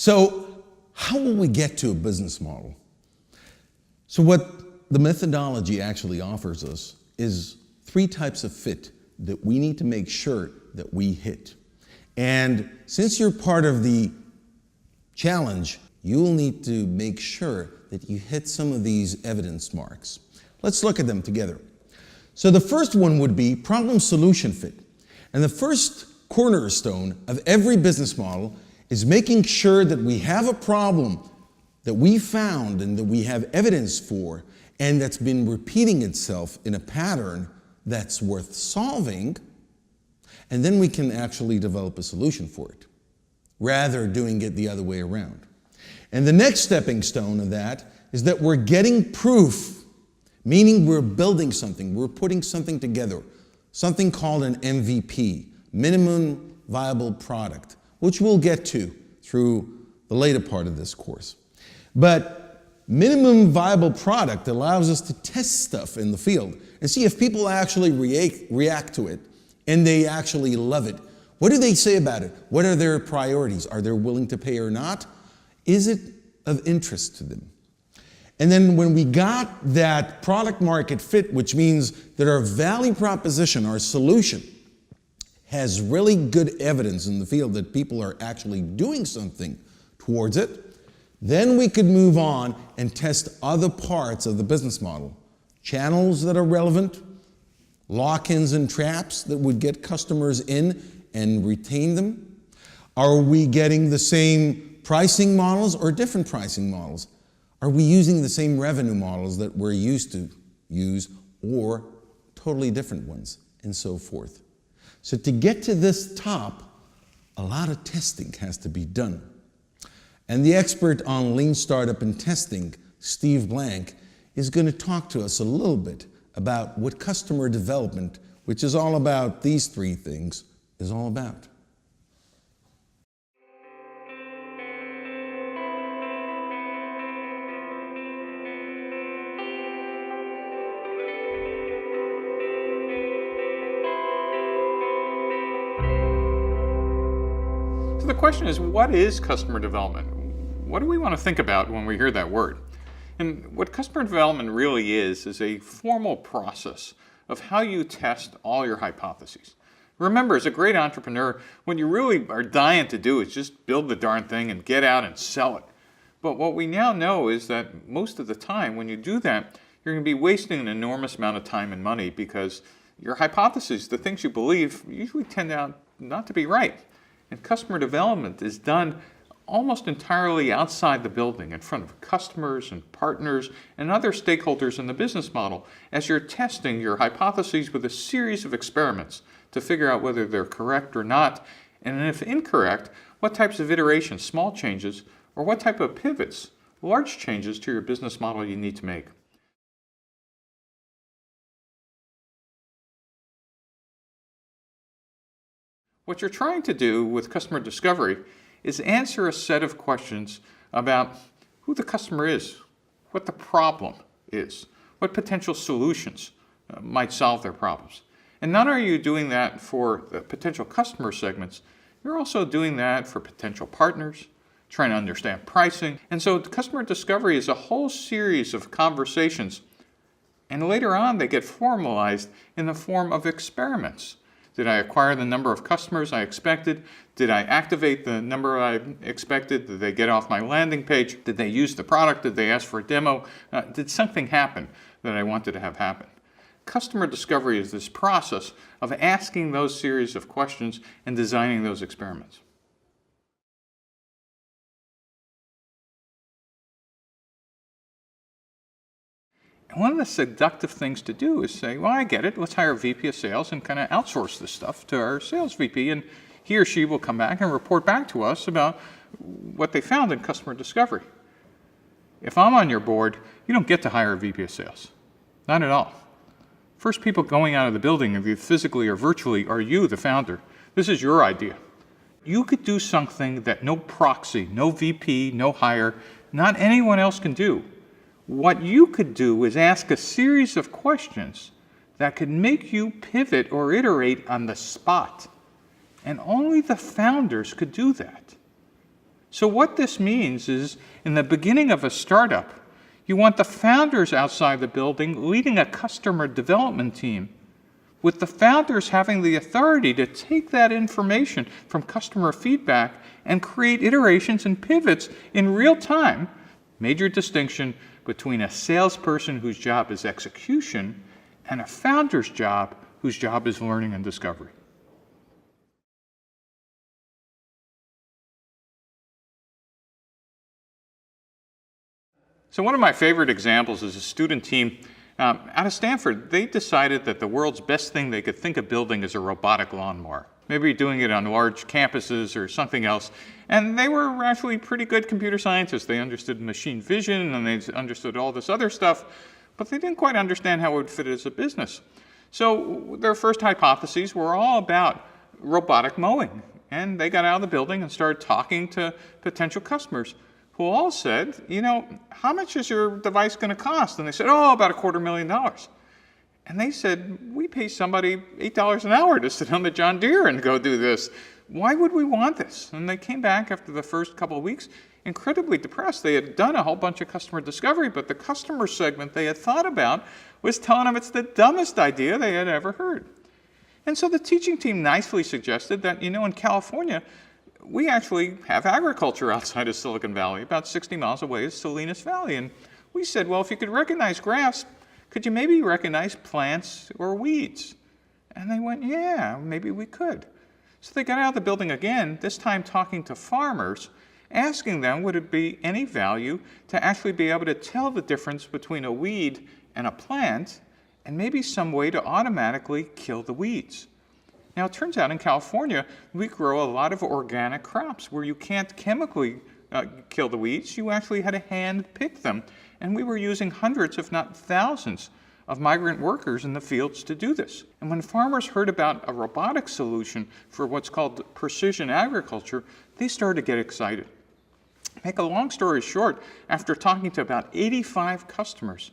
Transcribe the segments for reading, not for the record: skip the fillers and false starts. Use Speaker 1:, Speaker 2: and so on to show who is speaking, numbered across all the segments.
Speaker 1: So how will we get to a business model? So what the methodology actually offers us is 3 types of fit that we need to make sure that we hit. And since you're part of the challenge, you'll need to make sure that you hit some of these evidence marks. Let's look at them together. So the first one would be problem-solution fit. And the first cornerstone of every business model is making sure that we have a problem that we found and that we have evidence for, and that's been repeating itself in a pattern that's worth solving, and then we can actually develop a solution for it, rather doing it the other way around. And the next stepping stone of that is that we're getting proof, meaning we're building something, we're putting something together, something called an MVP, minimum viable product, which we'll get to through the later part of this course. But minimum viable product allows us to test stuff in the field and see if people actually react to it and they actually love it. What do they say about it? What are their priorities? Are they willing to pay or not? Is it of interest to them? And then when we got that product market fit, which means that our value proposition, our solution, has really good evidence in the field that people are actually doing something towards it, then we could move on and test other parts of the business model. Channels that are relevant, lock-ins and traps that would get customers in and retain them. Are we getting the same pricing models or different pricing models? Are we using the same revenue models that we're used to use or totally different ones, and so forth? So to get to this top, a lot of testing has to be done. And the expert on lean startup and testing, Steve Blank, is going to talk to us a little bit about what customer development, which is all about these 3 things, is all about.
Speaker 2: So the question is, what is customer development? What do we want to think about when we hear that word? And what customer development really is a formal process of how you test all your hypotheses. Remember, as a great entrepreneur, what you really are dying to do is just build the darn thing and get out and sell it. But what we now know is that most of the time when you do that, you're going to be wasting an enormous amount of time and money because your hypotheses, the things you believe, usually tend out not to be right. And customer development is done almost entirely outside the building, in front of customers and partners and other stakeholders in the business model, as you're testing your hypotheses with a series of experiments to figure out whether they're correct or not, and if incorrect, what types of iterations, small changes, or what type of pivots, large changes to your business model you need to make. What you're trying to do with customer discovery is answer a set of questions about who the customer is, what the problem is, what potential solutions might solve their problems. And not only are you doing that for the potential customer segments, you're also doing that for potential partners, trying to understand pricing. And so customer discovery is a whole series of conversations, and later on they get formalized in the form of experiments. Did I acquire the number of customers I expected? Did I activate the number I expected? Did they get off my landing page? Did they use the product? Did they ask for a demo? Did something happen that I wanted to have happen? Customer discovery is this process of asking those series of questions and designing those experiments. And one of the seductive things to do is say, well, I get it, let's hire a VP of sales and kind of outsource this stuff to our sales VP, and he or she will come back and report back to us about what they found in customer discovery. If I'm on your board, you don't get to hire a VP of sales. Not at all. First people going out of the building, either physically or virtually, are you, the founder. This is your idea. You could do something that no proxy, no VP, no hire, not anyone else can do. What you could do is ask a series of questions that could make you pivot or iterate on the spot. And only the founders could do that. So what this means is, in the beginning of a startup, you want the founders outside the building leading a customer development team, with the founders having the authority to take that information from customer feedback and create iterations and pivots in real time. Major distinction between a salesperson whose job is execution and a founder's job whose job is learning and discovery. So one of my favorite examples is a student team out of Stanford. They decided that the world's best thing they could think of building is a robotic lawnmower. Maybe doing it on large campuses or something else. And they were actually pretty good computer scientists. They understood machine vision and they understood all this other stuff, but they didn't quite understand how it would fit as a business. So their first hypotheses were all about robotic mowing. And they got out of the building and started talking to potential customers, who all said, you know, how much is your device going to cost? And they said, oh, about $250,000. And they said, we pay somebody $8 an hour to sit on the John Deere and go do this. Why would we want this? And they came back after the first couple of weeks incredibly depressed. They had done a whole bunch of customer discovery, but the customer segment they had thought about was telling them it's the dumbest idea they had ever heard. And so the teaching team nicely suggested that, you know, in California, we actually have agriculture outside of Silicon Valley. About 60 miles away is Salinas Valley. And we said, well, if you could recognize grass, could you maybe recognize plants or weeds? And they went, yeah, maybe we could. So they got out of the building again, this time talking to farmers, asking them, would it be any value to actually be able to tell the difference between a weed and a plant, and maybe some way to automatically kill the weeds? Now, it turns out in California, we grow a lot of organic crops where you can't chemically kill the weeds. You actually had to hand pick them. And we were using hundreds, if not thousands, of migrant workers in the fields to do this. And when farmers heard about a robotic solution for what's called precision agriculture, they started to get excited. Make a long story short, after talking to about 85 customers,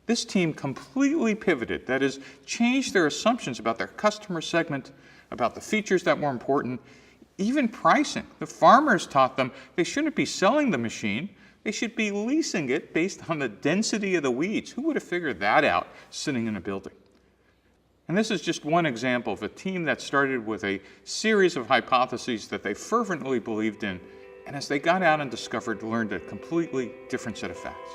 Speaker 2: this team completely pivoted, that is, changed their assumptions about their customer segment, about the features that were important, even pricing. The farmers taught them they shouldn't be selling the machine, they should be leasing it based on the density of the weeds. Who would have figured that out sitting in a building? And this is just one example of a team that started with a series of hypotheses that they fervently believed in, and as they got out and discovered, learned a completely different set of facts.